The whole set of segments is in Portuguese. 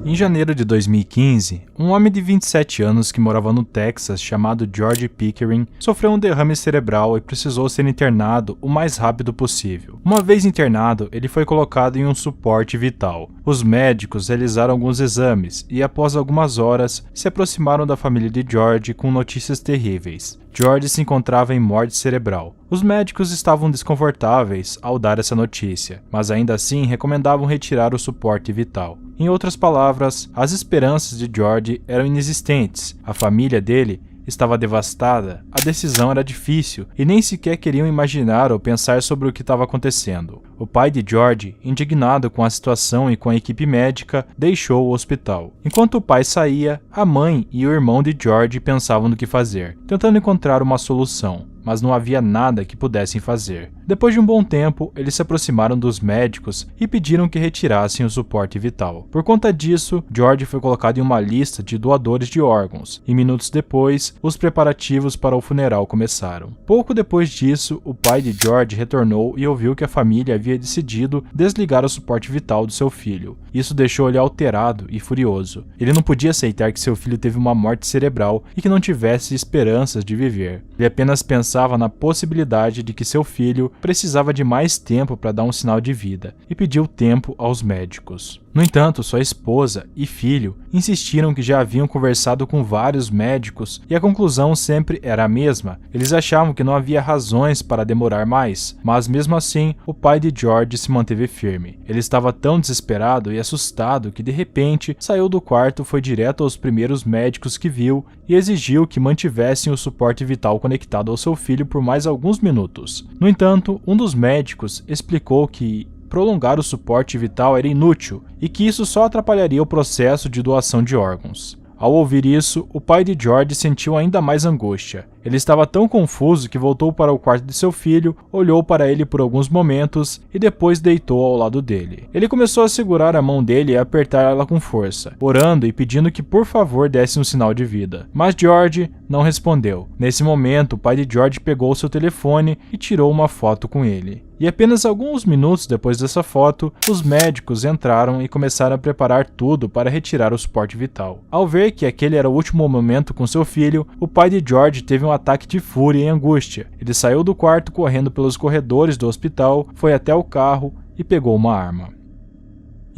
Em janeiro de 2015, um homem de 27 anos que morava no Texas, chamado George Pickering, sofreu um derrame cerebral e precisou ser internado o mais rápido possível. Uma vez internado, ele foi colocado em um suporte vital. Os médicos realizaram alguns exames e, após algumas horas, se aproximaram da família de George com notícias terríveis. George se encontrava em morte cerebral. Os médicos estavam desconfortáveis ao dar essa notícia, mas ainda assim recomendavam retirar o suporte vital. Em outras palavras, as esperanças de George eram inexistentes. A família dele estava devastada, a decisão era difícil e nem sequer queriam imaginar ou pensar sobre o que estava acontecendo. O pai de George, indignado com a situação e com a equipe médica, deixou o hospital. Enquanto o pai saía, a mãe e o irmão de George pensavam no que fazer, tentando encontrar uma solução, mas não havia nada que pudessem fazer. Depois de um bom tempo, eles se aproximaram dos médicos e pediram que retirassem o suporte vital. Por conta disso, George foi colocado em uma lista de doadores de órgãos, e minutos depois, os preparativos para o funeral começaram. Pouco depois disso, o pai de George retornou e ouviu que a família havia decidido desligar o suporte vital do seu filho. Isso deixou ele alterado e furioso. Ele não podia aceitar que seu filho teve uma morte cerebral e que não tivesse esperanças de viver. Ele apenas pensava na possibilidade de que seu filho precisava de mais tempo para dar um sinal de vida e pediu tempo aos médicos. No entanto, sua esposa e filho insistiram que já haviam conversado com vários médicos e a conclusão sempre era a mesma. Eles achavam que não havia razões para demorar mais, mas mesmo assim, o pai de George se manteve firme. Ele estava tão desesperado e assustado que de repente saiu do quarto, foi direto aos primeiros médicos que viu e exigiu que mantivessem o suporte vital conectado ao seu filho por mais alguns minutos. No entanto, um dos médicos explicou que prolongar o suporte vital era inútil e que isso só atrapalharia o processo de doação de órgãos. Ao ouvir isso, o pai de George sentiu ainda mais angústia. Ele estava tão confuso que voltou para o quarto de seu filho, olhou para ele por alguns momentos e depois deitou ao lado dele. Ele começou a segurar a mão dele e a apertar ela com força, orando e pedindo que por favor desse um sinal de vida. Mas George não respondeu. Nesse momento, o pai de George pegou seu telefone e tirou uma foto com ele. E apenas alguns minutos depois dessa foto, os médicos entraram e começaram a preparar tudo para retirar o suporte vital. Ao ver que aquele era o último momento com seu filho, o pai de George teve um ataque de fúria e angústia. Ele saiu do quarto correndo pelos corredores do hospital, foi até o carro e pegou uma arma.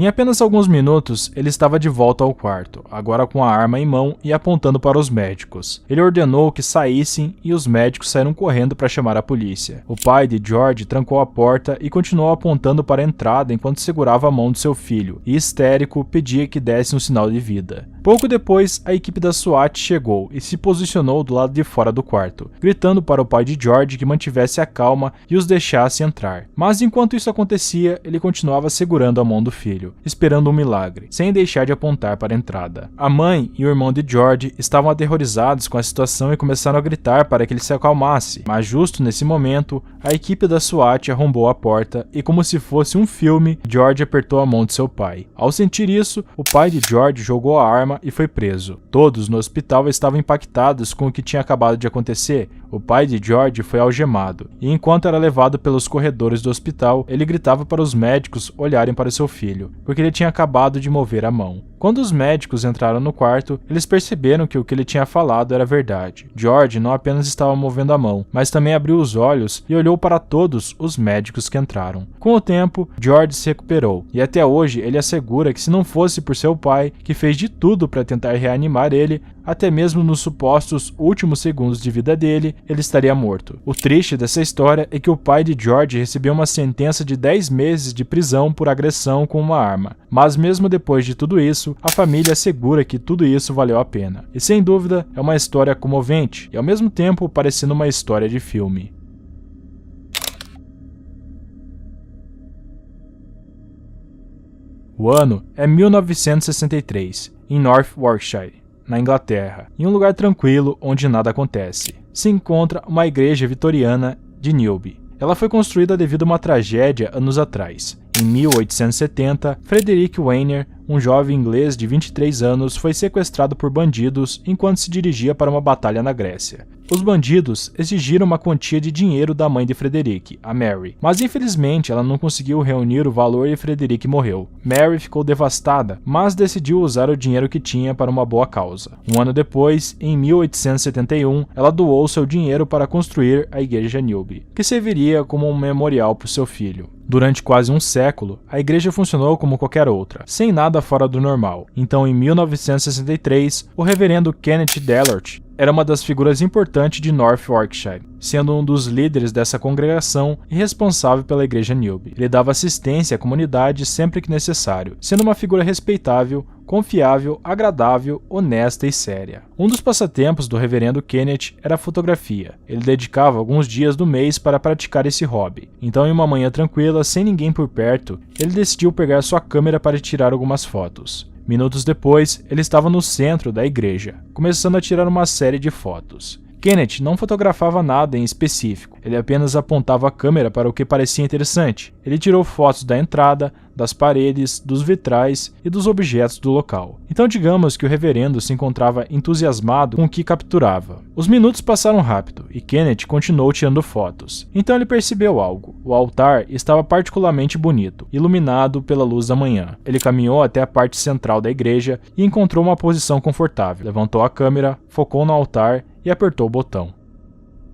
Em apenas alguns minutos, ele estava de volta ao quarto, agora com a arma em mão e apontando para os médicos. Ele ordenou que saíssem e os médicos saíram correndo para chamar a polícia. O pai de George trancou a porta e continuou apontando para a entrada enquanto segurava a mão de seu filho e, histérico, pedia que desse um sinal de vida. Pouco depois, a equipe da SWAT chegou e se posicionou do lado de fora do quarto, gritando para o pai de George que mantivesse a calma e os deixasse entrar. Mas enquanto isso acontecia, ele continuava segurando a mão do filho, esperando um milagre, sem deixar de apontar para a entrada. A mãe e o irmão de George estavam aterrorizados com a situação e começaram a gritar para que ele se acalmasse, mas justo nesse momento, a equipe da SWAT arrombou a porta e, como se fosse um filme, George apertou a mão de seu pai. Ao sentir isso, o pai de George jogou a arma e foi preso. Todos no hospital estavam impactados com o que tinha acabado de acontecer. O pai de George foi algemado, e enquanto era levado pelos corredores do hospital, ele gritava para os médicos olharem para seu filho, porque ele tinha acabado de mover a mão. Quando os médicos entraram no quarto, eles perceberam que o que ele tinha falado era verdade. George não apenas estava movendo a mão, mas também abriu os olhos e olhou para todos os médicos que entraram. Com o tempo, George se recuperou, e até hoje ele assegura que se não fosse por seu pai, que fez de tudo para tentar reanimar ele, até mesmo nos supostos últimos segundos de vida dele, ele estaria morto. O triste dessa história é que o pai de George recebeu uma sentença de 10 meses de prisão por agressão com uma arma. Mas mesmo depois de tudo isso, a família assegura que tudo isso valeu a pena. E sem dúvida, é uma história comovente e ao mesmo tempo parecendo uma história de filme. O ano é 1963, em North Warwickshire, na Inglaterra, em um lugar tranquilo onde nada acontece. Se encontra uma igreja vitoriana de Newby. Ela foi construída devido a uma tragédia anos atrás. Em 1870, Frederick Weiner, um jovem inglês de 23 anos, foi sequestrado por bandidos enquanto se dirigia para uma batalha na Grécia. Os bandidos exigiram uma quantia de dinheiro da mãe de Frederick, a Mary, mas infelizmente ela não conseguiu reunir o valor e Frederick morreu. Mary ficou devastada, mas decidiu usar o dinheiro que tinha para uma boa causa. Um ano depois, em 1871, ela doou seu dinheiro para construir a Igreja Newby, que serviria como um memorial para o seu filho. Durante quase um século, a igreja funcionou como qualquer outra, sem nada fora do normal. Então, em 1963, o reverendo Kenneth Dellert era uma das figuras importantes de North Yorkshire, sendo um dos líderes dessa congregação e responsável pela Igreja Newby. Ele dava assistência à comunidade sempre que necessário, sendo uma figura respeitável, confiável, agradável, honesta e séria. Um dos passatempos do reverendo Kenneth era a fotografia. Ele dedicava alguns dias do mês para praticar esse hobby. Então, em uma manhã tranquila, sem ninguém por perto, ele decidiu pegar sua câmera para tirar algumas fotos. Minutos depois, ele estava no centro da igreja, começando a tirar uma série de fotos. Kenneth não fotografava nada em específico, ele apenas apontava a câmera para o que parecia interessante. Ele tirou fotos da entrada, das paredes, dos vitrais e dos objetos do local. Então digamos que o reverendo se encontrava entusiasmado com o que capturava. Os minutos passaram rápido e Kenneth continuou tirando fotos. Então ele percebeu algo. O altar estava particularmente bonito, iluminado pela luz da manhã. Ele caminhou até a parte central da igreja e encontrou uma posição confortável. Levantou a câmera, focou no altar e apertou o botão.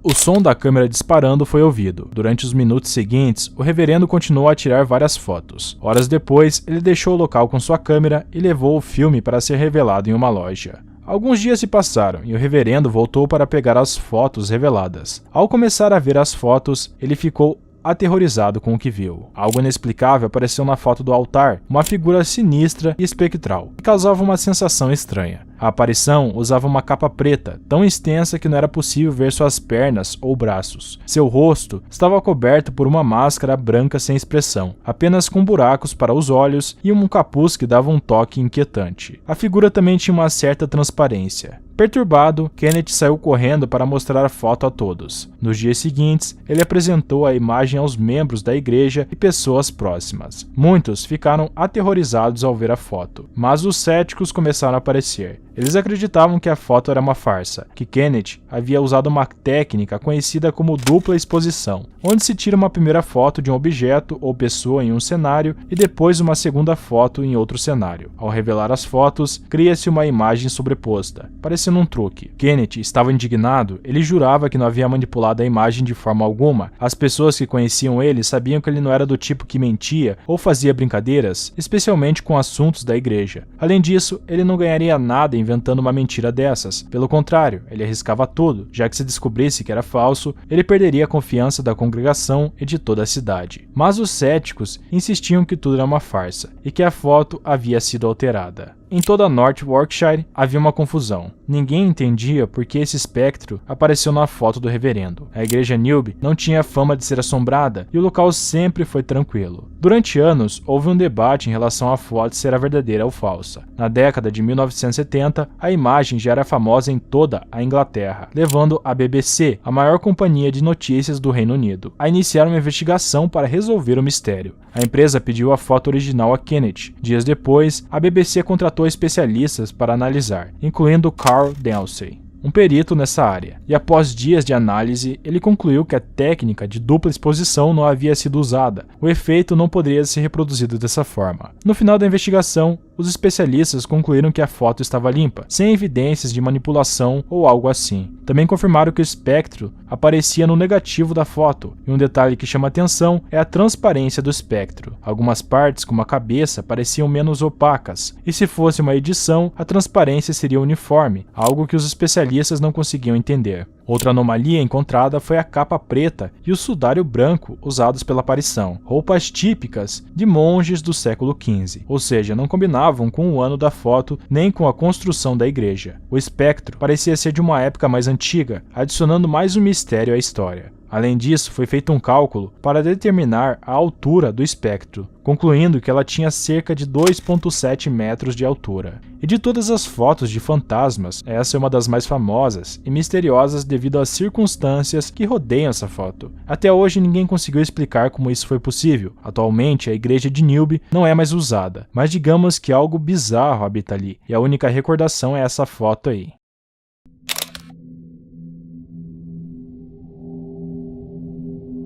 O som da câmera disparando foi ouvido. Durante os minutos seguintes, o reverendo continuou a tirar várias fotos. Horas depois, ele deixou o local com sua câmera e levou o filme para ser revelado em uma loja. Alguns dias se passaram e o reverendo voltou para pegar as fotos reveladas. Ao começar a ver as fotos, ele ficou aterrorizado com o que viu. Algo inexplicável apareceu na foto do altar, uma figura sinistra e espectral, que causava uma sensação estranha. A aparição usava uma capa preta, tão extensa que não era possível ver suas pernas ou braços. Seu rosto estava coberto por uma máscara branca sem expressão, apenas com buracos para os olhos e um capuz que dava um toque inquietante. A figura também tinha uma certa transparência. Perturbado, Kenneth saiu correndo para mostrar a foto a todos. Nos dias seguintes, ele apresentou a imagem aos membros da igreja e pessoas próximas. Muitos ficaram aterrorizados ao ver a foto, mas os céticos começaram a aparecer. Eles acreditavam que a foto era uma farsa, que Kenneth havia usado uma técnica conhecida como dupla exposição, onde se tira uma primeira foto de um objeto ou pessoa em um cenário e depois uma segunda foto em outro cenário. Ao revelar as fotos, cria-se uma imagem sobreposta, parecendo um truque. Kenneth estava indignado, ele jurava que não havia manipulado a imagem de forma alguma. As pessoas que conheciam ele sabiam que ele não era do tipo que mentia ou fazia brincadeiras, especialmente com assuntos da igreja. Além disso, ele não ganharia nada inventando uma mentira dessas. Pelo contrário, ele arriscava tudo, já que se descobrisse que era falso, ele perderia a confiança da congregação e de toda a cidade. Mas os céticos insistiam que tudo era uma farsa e que a foto havia sido alterada. Em toda North Yorkshire havia uma confusão. Ninguém entendia por que esse espectro apareceu na foto do reverendo. A igreja Newby não tinha fama de ser assombrada e o local sempre foi tranquilo. Durante anos, houve um debate em relação à foto ser a verdadeira ou falsa. Na década de 1970, a imagem já era famosa em toda a Inglaterra, levando a BBC, a maior companhia de notícias do Reino Unido, a iniciar uma investigação para resolver o mistério. A empresa pediu a foto original a Kenneth. Dias depois, a BBC contratou especialistas para analisar, incluindo Carl Delsey, um perito nessa área, e após dias de análise, ele concluiu que a técnica de dupla exposição não havia sido usada. O efeito não poderia ser reproduzido dessa forma. No final da investigação, os especialistas concluíram que a foto estava limpa, sem evidências de manipulação ou algo assim. Também confirmaram que o espectro aparecia no negativo da foto, e um detalhe que chama atenção é a transparência do espectro. Algumas partes, como a cabeça, pareciam menos opacas, e se fosse uma edição, a transparência seria uniforme, algo que os especialistas não conseguiam entender. Outra anomalia encontrada foi a capa preta e o sudário branco usados pela aparição, roupas típicas de monges do século XV, ou seja, não combinavam com o ano da foto nem com a construção da igreja. O espectro parecia ser de uma época mais antiga, adicionando mais um mistério à história. Além disso, foi feito um cálculo para determinar a altura do espectro, concluindo que ela tinha cerca de 2,7 metros de altura. E de todas as fotos de fantasmas, essa é uma das mais famosas e misteriosas devido às circunstâncias que rodeiam essa foto. Até hoje ninguém conseguiu explicar como isso foi possível. Atualmente a igreja de Newby não é mais usada, mas digamos que algo bizarro habita ali, e a única recordação é essa foto aí.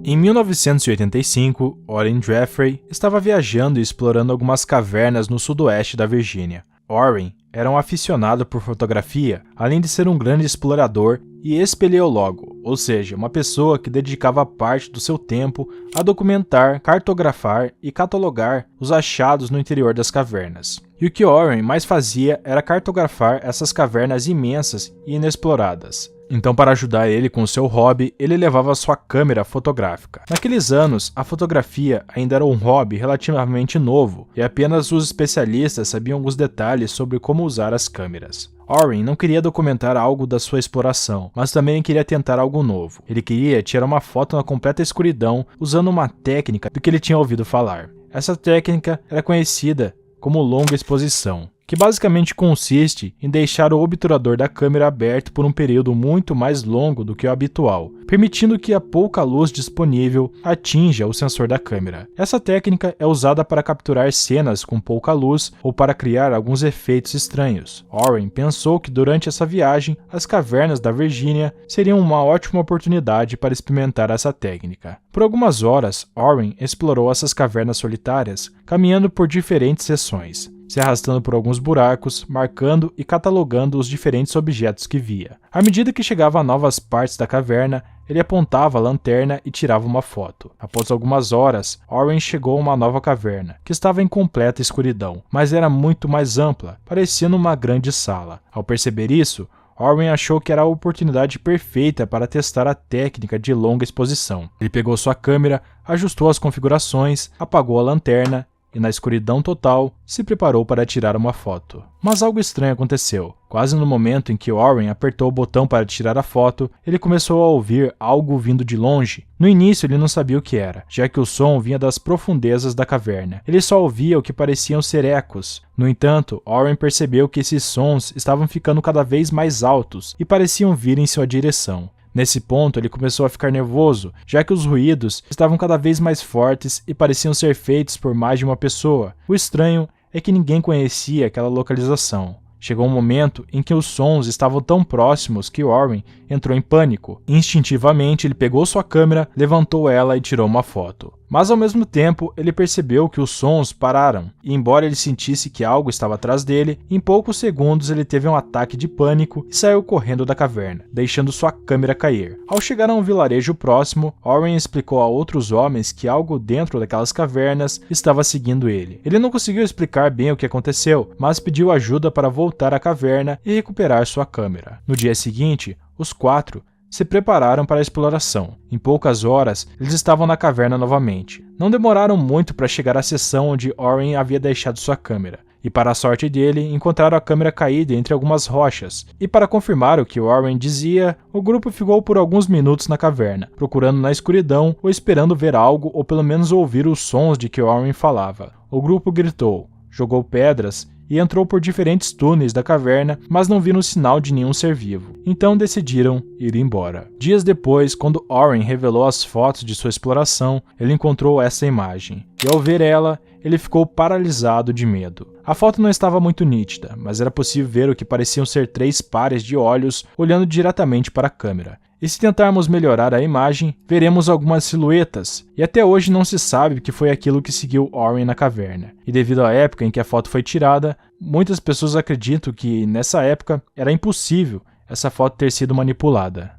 Em 1985, Oren Jeffrey estava viajando e explorando algumas cavernas no sudoeste da Virgínia. Oren era um aficionado por fotografia, além de ser um grande explorador e espeleólogo, ou seja, uma pessoa que dedicava parte do seu tempo a documentar, cartografar e catalogar os achados no interior das cavernas. E o que Oren mais fazia era cartografar essas cavernas imensas e inexploradas. Então, para ajudar ele com seu hobby, ele levava sua câmera fotográfica. Naqueles anos, a fotografia ainda era um hobby relativamente novo, e apenas os especialistas sabiam alguns detalhes sobre como usar as câmeras. Oren não queria documentar algo da sua exploração, mas também queria tentar algo novo. Ele queria tirar uma foto na completa escuridão usando uma técnica do que ele tinha ouvido falar. Essa técnica era conhecida como longa exposição, que basicamente consiste em deixar o obturador da câmera aberto por um período muito mais longo do que o habitual, permitindo que a pouca luz disponível atinja o sensor da câmera. Essa técnica é usada para capturar cenas com pouca luz ou para criar alguns efeitos estranhos. Oren pensou que durante essa viagem, as cavernas da Virgínia seriam uma ótima oportunidade para experimentar essa técnica. Por algumas horas, Oren explorou essas cavernas solitárias, caminhando por diferentes seções, se arrastando por alguns buracos, marcando e catalogando os diferentes objetos que via. À medida que chegava a novas partes da caverna, ele apontava a lanterna e tirava uma foto. Após algumas horas, Oren chegou a uma nova caverna, que estava em completa escuridão, mas era muito mais ampla, parecendo uma grande sala. Ao perceber isso, Oren achou que era a oportunidade perfeita para testar a técnica de longa exposição. Ele pegou sua câmera, ajustou as configurações, apagou a lanterna e, na escuridão total, se preparou para tirar uma foto. Mas algo estranho aconteceu. Quase no momento em que Oren apertou o botão para tirar a foto, ele começou a ouvir algo vindo de longe. No início ele não sabia o que era, já que o som vinha das profundezas da caverna. Ele só ouvia o que pareciam ser ecos. No entanto, Oren percebeu que esses sons estavam ficando cada vez mais altos e pareciam vir em sua direção. Nesse ponto, ele começou a ficar nervoso, já que os ruídos estavam cada vez mais fortes e pareciam ser feitos por mais de uma pessoa. O estranho é que ninguém conhecia aquela localização. Chegou um momento em que os sons estavam tão próximos que Oren entrou em pânico. Instintivamente, ele pegou sua câmera, levantou ela e tirou uma foto. Mas ao mesmo tempo, ele percebeu que os sons pararam, e embora ele sentisse que algo estava atrás dele, em poucos segundos ele teve um ataque de pânico e saiu correndo da caverna, deixando sua câmera cair. Ao chegar a um vilarejo próximo, Oren explicou a outros homens que algo dentro daquelas cavernas estava seguindo ele. Ele não conseguiu explicar bem o que aconteceu, mas pediu ajuda para voltar à caverna e recuperar sua câmera. No dia seguinte, os quatro se prepararam para a exploração. Em poucas horas, eles estavam na caverna novamente. Não demoraram muito para chegar à seção onde Oren havia deixado sua câmera. E para a sorte dele, encontraram a câmera caída entre algumas rochas. E para confirmar o que Oren dizia, o grupo ficou por alguns minutos na caverna, procurando na escuridão ou esperando ver algo ou pelo menos ouvir os sons de que Oren falava. O grupo gritou, jogou pedras e entrou por diferentes túneis da caverna, mas não viram sinal de nenhum ser vivo. Então decidiram ir embora. Dias depois, quando Oren revelou as fotos de sua exploração, ele encontrou essa imagem. E ao ver ela, ele ficou paralisado de medo. A foto não estava muito nítida, mas era possível ver o que pareciam ser 3 pares de olhos olhando diretamente para a câmera. E se tentarmos melhorar a imagem, veremos algumas silhuetas, e até hoje não se sabe o que foi aquilo que seguiu Oren na caverna. E devido à época em que a foto foi tirada, muitas pessoas acreditam que, nessa época, era impossível essa foto ter sido manipulada.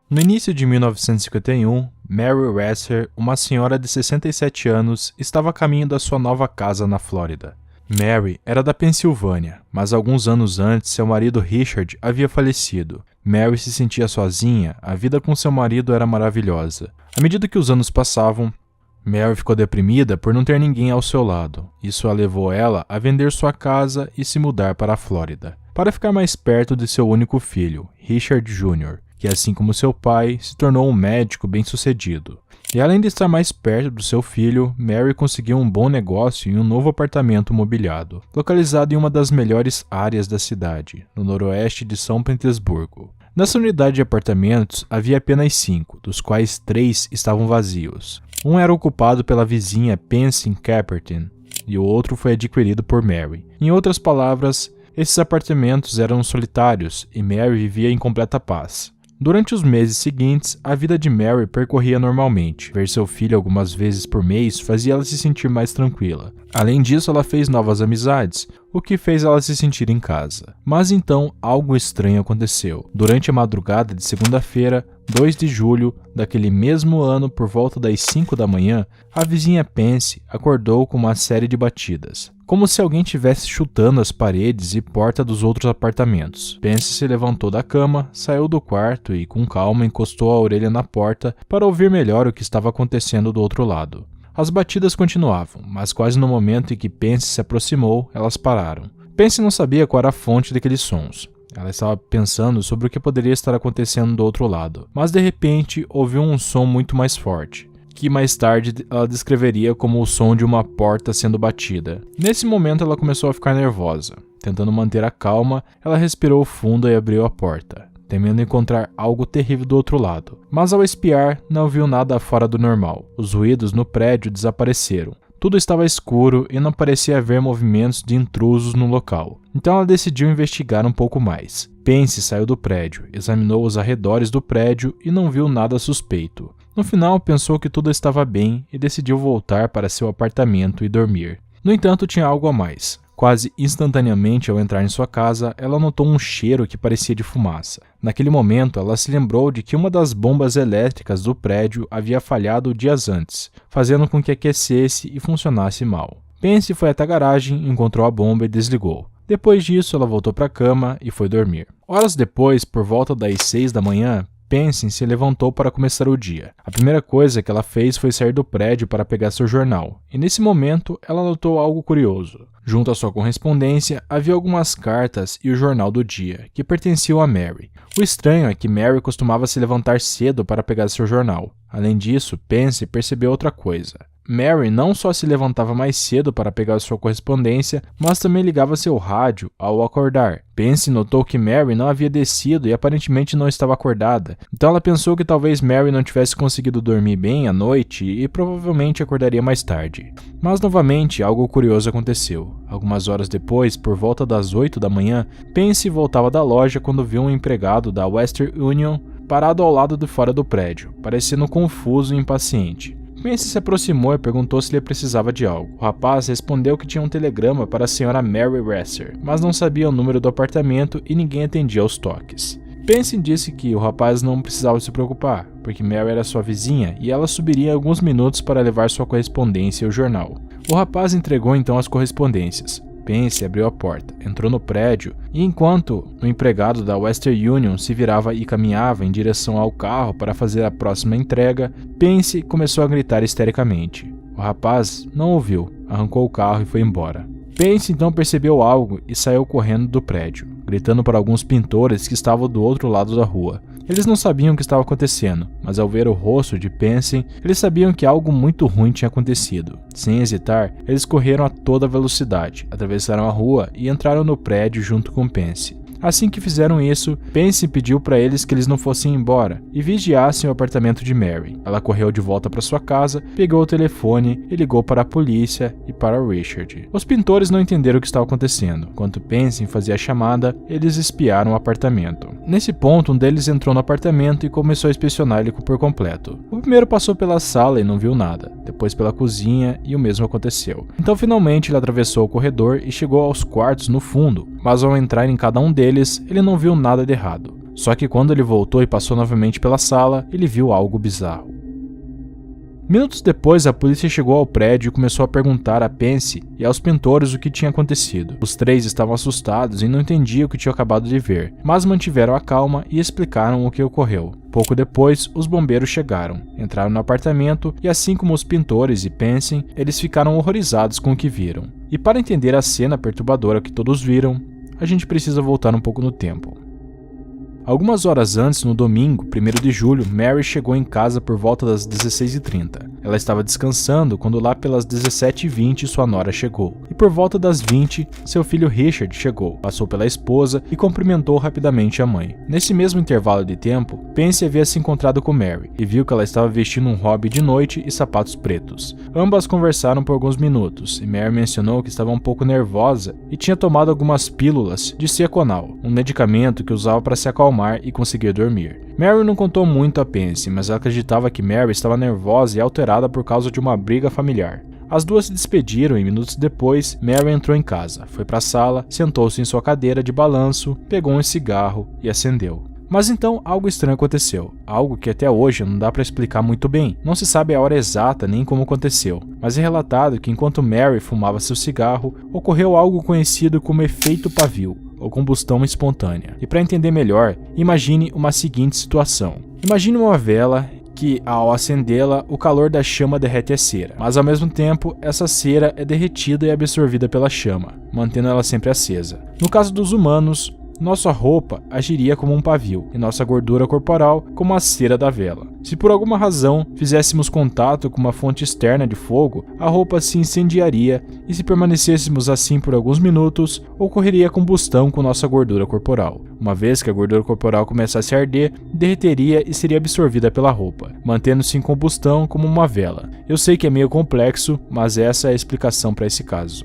No início de 1951, Mary Wesser, uma senhora de 67 anos, estava a caminho da sua nova casa na Flórida. Mary era da Pensilvânia, mas alguns anos antes seu marido Richard havia falecido. Mary se sentia sozinha, a vida com seu marido era maravilhosa. À medida que os anos passavam, Mary ficou deprimida por não ter ninguém ao seu lado. Isso a levou ela a vender sua casa e se mudar para a Flórida, para ficar mais perto de seu único filho, Richard Jr., que assim como seu pai, se tornou um médico bem-sucedido. E além de estar mais perto do seu filho, Mary conseguiu um bom negócio em um novo apartamento mobiliado, localizado em uma das melhores áreas da cidade, no noroeste de São Petersburgo. Nessa unidade de apartamentos havia apenas 5, dos quais 3 estavam vazios. Um era ocupado pela vizinha Pansy Caperton, e o outro foi adquirido por Mary. Em outras palavras, Esses apartamentos eram solitários e Mary vivia em completa paz. Durante os meses seguintes, a vida de Mary percorria normalmente. Ver seu filho algumas vezes por mês fazia ela se sentir mais tranquila. Além disso, ela fez novas amizades, o que fez ela se sentir em casa. Mas então, algo estranho aconteceu. Durante a madrugada de segunda-feira, 2 de julho daquele mesmo ano, por volta das 5 da manhã, a vizinha Pence acordou com uma série de batidas, como se alguém estivesse chutando as paredes e porta dos outros apartamentos. Pence se levantou da cama, saiu do quarto e, com calma, encostou a orelha na porta para ouvir melhor o que estava acontecendo do outro lado. As batidas continuavam, mas quase no momento em que Pence se aproximou, elas pararam. Pence não sabia qual era a fonte daqueles sons. Ela estava pensando sobre o que poderia estar acontecendo do outro lado, mas de repente ouviu um som muito mais forte, que mais tarde ela descreveria como o som de uma porta sendo batida. Nesse momento ela começou a ficar nervosa. Tentando manter a calma, ela respirou fundo e abriu a porta, temendo encontrar algo terrível do outro lado. Mas ao espiar, não viu nada fora do normal. Os ruídos no prédio desapareceram. Tudo estava escuro e não parecia haver movimentos de intrusos no local. Então ela decidiu investigar um pouco mais. Pence saiu do prédio, examinou os arredores do prédio e não viu nada suspeito. No final, pensou que tudo estava bem e decidiu voltar para seu apartamento e dormir. No entanto, tinha algo a mais. Quase instantaneamente, ao entrar em sua casa, ela notou um cheiro que parecia de fumaça. Naquele momento, ela se lembrou de que uma das bombas elétricas do prédio havia falhado dias antes, fazendo com que aquecesse e funcionasse mal. Pence foi até a garagem, encontrou a bomba e desligou. Depois disso, ela voltou para a cama e foi dormir. Horas depois, por volta das 6 da manhã, Pence se levantou para começar o dia. A primeira coisa que ela fez foi sair do prédio para pegar seu jornal, e nesse momento ela notou algo curioso. Junto à sua correspondência, havia algumas cartas e o jornal do dia, que pertenciam a Mary. O estranho é que Mary costumava se levantar cedo para pegar seu jornal. Além disso, Pence percebeu outra coisa. Mary não só se levantava mais cedo para pegar sua correspondência, mas também ligava seu rádio ao acordar. Pence notou que Mary não havia descido e aparentemente não estava acordada, então ela pensou que talvez Mary não tivesse conseguido dormir bem à noite e provavelmente acordaria mais tarde. Mas novamente algo curioso aconteceu. Algumas horas depois, por volta das 8 da manhã, Pence voltava da loja quando viu um empregado da Western Union parado ao lado de fora do prédio, parecendo confuso e impaciente. Pence se aproximou e perguntou se ele precisava de algo. O rapaz respondeu que tinha um telegrama para a senhora Mary Resser, mas não sabia o número do apartamento e ninguém atendia aos toques. Pence disse que o rapaz não precisava se preocupar, porque Mary era sua vizinha e ela subiria alguns minutos para levar sua correspondência e o jornal. O rapaz entregou então as correspondências. Pence abriu a porta, entrou no prédio e enquanto o empregado da Western Union se virava e caminhava em direção ao carro para fazer a próxima entrega, Pence começou a gritar histericamente. O rapaz não ouviu, arrancou o carro e foi embora. Pence então percebeu algo e saiu correndo do prédio, gritando para alguns pintores que estavam do outro lado da rua. Eles não sabiam o que estava acontecendo, mas ao ver o rosto de Pence, eles sabiam que algo muito ruim tinha acontecido. Sem hesitar, eles correram a toda velocidade, atravessaram a rua e entraram no prédio junto com Pence. Assim que fizeram isso, Pence pediu para eles que eles não fossem embora e vigiassem o apartamento de Mary. Ela correu de volta para sua casa, pegou o telefone e ligou para a polícia e para Richard. Os pintores não entenderam o que estava acontecendo. Enquanto Pence fazia a chamada, eles espiaram o apartamento. Nesse ponto, um deles entrou no apartamento e começou a inspecionar ele por completo. O primeiro passou pela sala e não viu nada, depois pela cozinha e o mesmo aconteceu. Então finalmente ele atravessou o corredor e chegou aos quartos no fundo, mas ao entrar em cada um deles, ele não viu nada de errado. Só que quando ele voltou e passou novamente pela sala, ele viu algo bizarro. Minutos depois, a polícia chegou ao prédio e começou a perguntar a Pence e aos pintores o que tinha acontecido. Os três estavam assustados e não entendiam o que tinham acabado de ver, mas mantiveram a calma e explicaram o que ocorreu. Pouco depois, os bombeiros chegaram, entraram no apartamento e assim como os pintores e Pence, eles ficaram horrorizados com o que viram. E para entender a cena perturbadora que todos viram, a gente precisa voltar um pouco no tempo. Algumas horas antes, no domingo, 1º de julho, Mary chegou em casa por volta das 16h30. Ela estava descansando quando lá pelas 17h20 sua nora chegou. E por volta das 20, seu filho Richard chegou, passou pela esposa e cumprimentou rapidamente a mãe. Nesse mesmo intervalo de tempo, Pansy havia se encontrado com Mary e viu que ela estava vestindo um hobby de noite e sapatos pretos. Ambas conversaram por alguns minutos e Mary mencionou que estava um pouco nervosa e tinha tomado algumas pílulas de Seconal, um medicamento que usava para se acalmar e conseguir dormir. Mary não contou muito a Pansy, mas ela acreditava que Mary estava nervosa e alterada por causa de uma briga familiar. As duas se despediram e minutos depois, Mary entrou em casa, foi para a sala, sentou-se em sua cadeira de balanço, pegou um cigarro e acendeu. Mas então algo estranho aconteceu, algo que até hoje não dá para explicar muito bem. Não se sabe a hora exata nem como aconteceu, mas é relatado que enquanto Mary fumava seu cigarro, ocorreu algo conhecido como efeito pavio, ou combustão espontânea. E para entender melhor, imagine uma seguinte situação. Imagine uma vela que, ao acendê-la, o calor da chama derrete a cera, mas ao mesmo tempo, essa cera é derretida e absorvida pela chama, mantendo ela sempre acesa. No caso dos humanos, nossa roupa agiria como um pavio e nossa gordura corporal como a cera da vela. Se por alguma razão fizéssemos contato com uma fonte externa de fogo, a roupa se incendiaria e se permanecêssemos assim por alguns minutos, ocorreria combustão com nossa gordura corporal. Uma vez que a gordura corporal começasse a arder, derreteria e seria absorvida pela roupa, mantendo-se em combustão como uma vela. Eu sei que é meio complexo, mas essa é a explicação para esse caso.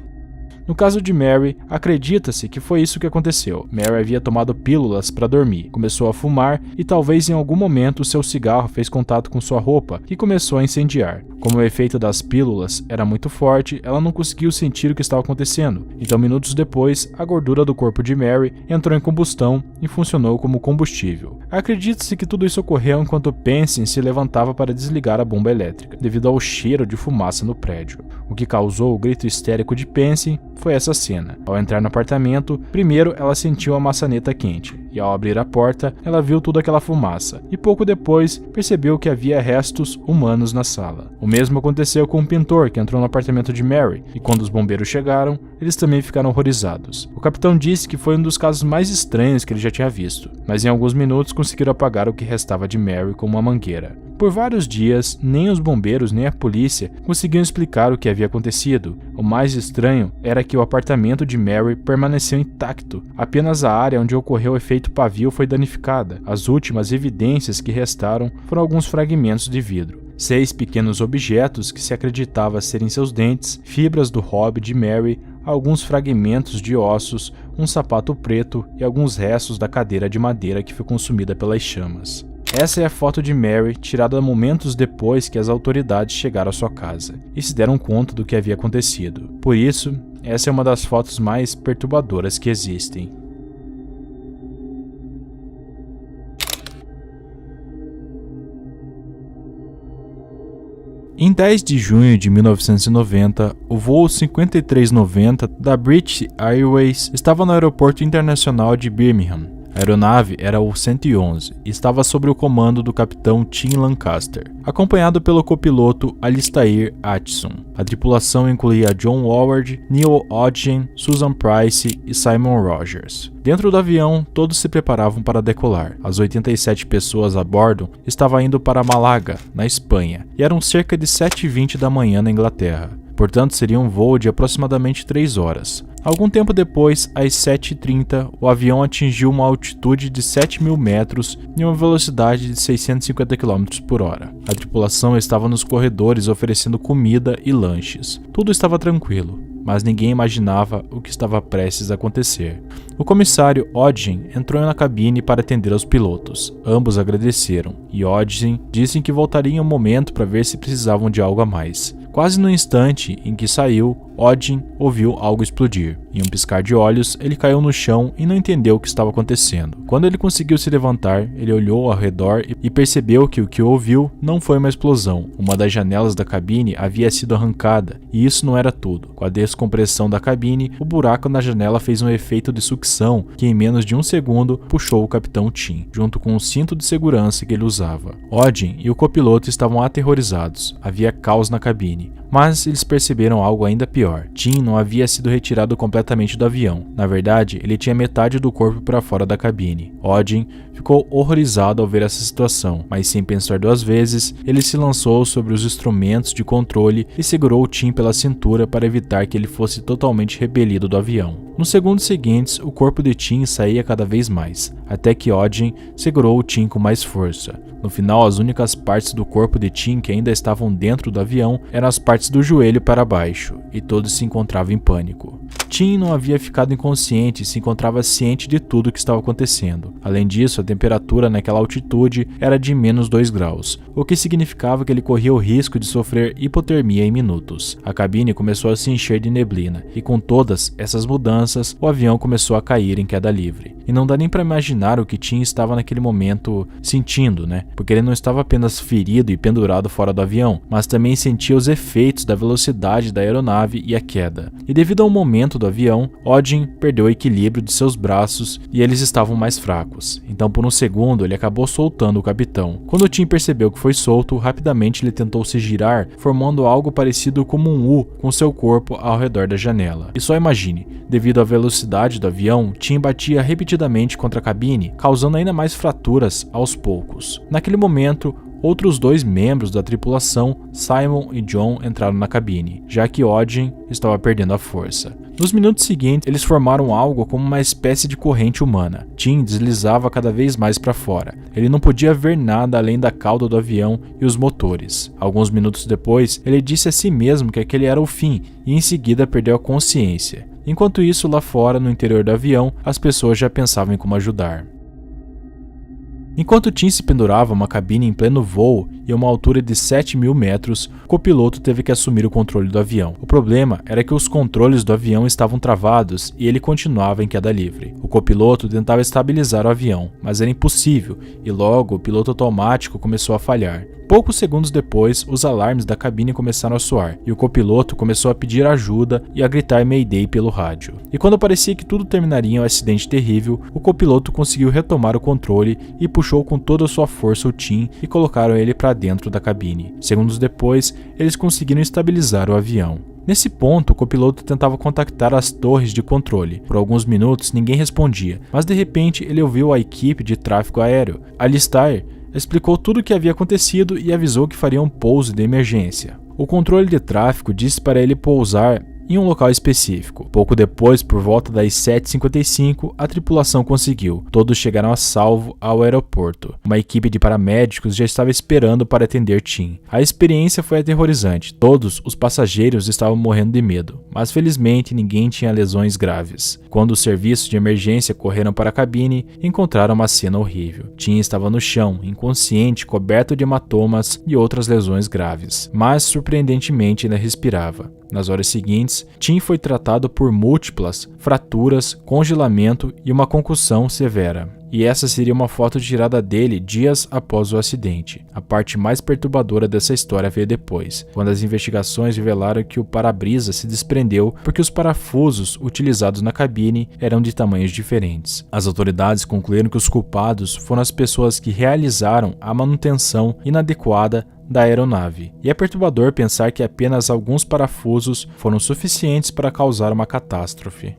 No caso de Mary, acredita-se que foi isso que aconteceu. Mary havia tomado pílulas para dormir, começou a fumar e talvez em algum momento seu cigarro fez contato com sua roupa, que começou a incendiar. Como o efeito das pílulas era muito forte, ela não conseguiu sentir o que estava acontecendo. Então, minutos depois, a gordura do corpo de Mary entrou em combustão e funcionou como combustível. Acredita-se que tudo isso ocorreu enquanto Pansy se levantava para desligar a bomba elétrica, devido ao cheiro de fumaça no prédio. O que causou o grito histérico de Pansy foi essa cena. Ao entrar no apartamento, primeiro ela sentiu a maçaneta quente, e ao abrir a porta, ela viu toda aquela fumaça, e pouco depois percebeu que havia restos humanos na sala. O mesmo aconteceu com um pintor que entrou no apartamento de Mary, e quando os bombeiros chegaram, eles também ficaram horrorizados. O capitão disse que foi um dos casos mais estranhos que ele já tinha visto, mas em alguns minutos conseguiram apagar o que restava de Mary com uma mangueira. Por vários dias, nem os bombeiros nem a polícia conseguiam explicar o que havia acontecido. O mais estranho era que o apartamento de Mary permaneceu intacto. Apenas a área onde ocorreu o efeito pavio foi danificada. As últimas evidências que restaram foram alguns fragmentos de vidro. 6 pequenos objetos que se acreditava serem seus dentes, fibras do hobby de Mary, alguns fragmentos de ossos, um sapato preto e alguns restos da cadeira de madeira que foi consumida pelas chamas. Essa é a foto de Mary, tirada momentos depois que as autoridades chegaram à sua casa e se deram conta do que havia acontecido. Por isso, essa é uma das fotos mais perturbadoras que existem. Em 10 de junho de 1990, o voo 5390 da British Airways estava no aeroporto internacional de Birmingham. A aeronave era o 111 e estava sob o comando do capitão Tim Lancaster, acompanhado pelo copiloto Alistair Aitchison. A tripulação incluía John Howard, Neil Hodgson, Susan Price e Simon Rogers. Dentro do avião, todos se preparavam para decolar. As 87 pessoas a bordo estavam indo para Málaga, na Espanha, e eram cerca de 7h20 da manhã na Inglaterra. Portanto, seria um voo de aproximadamente 3 horas. Algum tempo depois, às 7h30, o avião atingiu uma altitude de 7.000 metros e uma velocidade de 650 km por hora. A tripulação estava nos corredores oferecendo comida e lanches. Tudo estava tranquilo, mas ninguém imaginava o que estava prestes a acontecer. O comissário Hodgson entrou na cabine para atender aos pilotos. Ambos agradeceram, e Hodgson disse que voltaria em um momento para ver se precisavam de algo a mais. Quase no instante em que saiu, Hodgson ouviu algo explodir. Em um piscar de olhos, ele caiu no chão e não entendeu o que estava acontecendo. Quando ele conseguiu se levantar, ele olhou ao redor e percebeu que o que ouviu não foi uma explosão. Uma das janelas da cabine havia sido arrancada, e isso não era tudo. Com a descompressão da cabine, o buraco na janela fez um efeito de sucção que em menos de um segundo puxou o capitão Tim, junto com o cinto de segurança que ele usava. Hodgson e o copiloto estavam aterrorizados. Havia caos na cabine, Mas eles perceberam algo ainda pior. Tim não havia sido retirado completamente do avião. Na verdade, ele tinha metade do corpo para fora da cabine. Odin ficou horrorizado ao ver essa situação, mas sem pensar duas vezes, ele se lançou sobre os instrumentos de controle e segurou Tim pela cintura para evitar que ele fosse totalmente repelido do avião. Nos segundos seguintes, o corpo de Tim saía cada vez mais, até que Odin segurou o Tim com mais força. No final, as únicas partes do corpo de Tim que ainda estavam dentro do avião eram as partes do joelho para baixo, e todos se encontravam em pânico. Tim não havia ficado inconsciente e se encontrava ciente de tudo o que estava acontecendo. Além disso, a temperatura naquela altitude era de menos 2 graus, o que significava que ele corria o risco de sofrer hipotermia em minutos. A cabine começou a se encher de neblina, e com todas essas mudanças, o avião começou a cair em queda livre. E não dá nem para imaginar o que Tim estava naquele momento sentindo, né? Porque ele não estava apenas ferido e pendurado fora do avião, mas também sentia os efeitos da velocidade da aeronave e a queda. E devido ao momento do avião, Odin perdeu o equilíbrio de seus braços e eles estavam mais fracos. Então por um segundo ele acabou soltando o capitão. Quando Tim percebeu que foi solto, rapidamente ele tentou se girar, formando algo parecido como um U com seu corpo ao redor da janela. E só imagine, devido à velocidade do avião, Tim batia repetidamente contra a cabine, causando ainda mais fraturas aos poucos. Naquele momento, outros 2 membros da tripulação, Simon e John, entraram na cabine, já que Odin estava perdendo a força. Nos minutos seguintes, eles formaram algo como uma espécie de corrente humana. Tim deslizava cada vez mais para fora. Ele não podia ver nada além da cauda do avião e os motores. Alguns minutos depois, ele disse a si mesmo que aquele era o fim e em seguida perdeu a consciência. Enquanto isso, lá fora, no interior do avião, as pessoas já pensavam em como ajudar. Enquanto Tim se pendurava a uma cabine em pleno voo e a uma altura de 7.000 metros, o copiloto teve que assumir o controle do avião. O problema era que os controles do avião estavam travados e ele continuava em queda livre. O copiloto tentava estabilizar o avião, mas era impossível e logo o piloto automático começou a falhar. Poucos segundos depois, os alarmes da cabine começaram a soar e o copiloto começou a pedir ajuda e a gritar Mayday pelo rádio. E quando parecia que tudo terminaria em um acidente terrível, o copiloto conseguiu retomar o controle e puxou com toda a sua força o Tim e colocaram ele para dentro da cabine. Segundos depois, eles conseguiram estabilizar o avião. Nesse ponto, o copiloto tentava contactar as torres de controle. Por alguns minutos, ninguém respondia, mas de repente ele ouviu a equipe de tráfego aéreo. Alistair explicou tudo o que havia acontecido e avisou que faria um pouso de emergência. O controle de tráfego disse para ele pousar em um local específico. Pouco depois, por volta das 7h55, a tripulação conseguiu. Todos chegaram a salvo ao aeroporto. Uma equipe de paramédicos já estava esperando para atender Tim. A experiência foi aterrorizante. Todos os passageiros estavam morrendo de medo, mas felizmente ninguém tinha lesões graves. Quando os serviços de emergência correram para a cabine, encontraram uma cena horrível. Tim estava no chão, inconsciente, coberto de hematomas e outras lesões graves, mas surpreendentemente ainda respirava. Nas horas seguintes, Tim foi tratado por múltiplas fraturas, congelamento e uma concussão severa. E essa seria uma foto tirada dele dias após o acidente. A parte mais perturbadora dessa história veio depois, quando as investigações revelaram que o para-brisa se desprendeu porque os parafusos utilizados na cabine eram de tamanhos diferentes. As autoridades concluíram que os culpados foram as pessoas que realizaram a manutenção inadequada da aeronave, e é perturbador pensar que apenas alguns parafusos foram suficientes para causar uma catástrofe.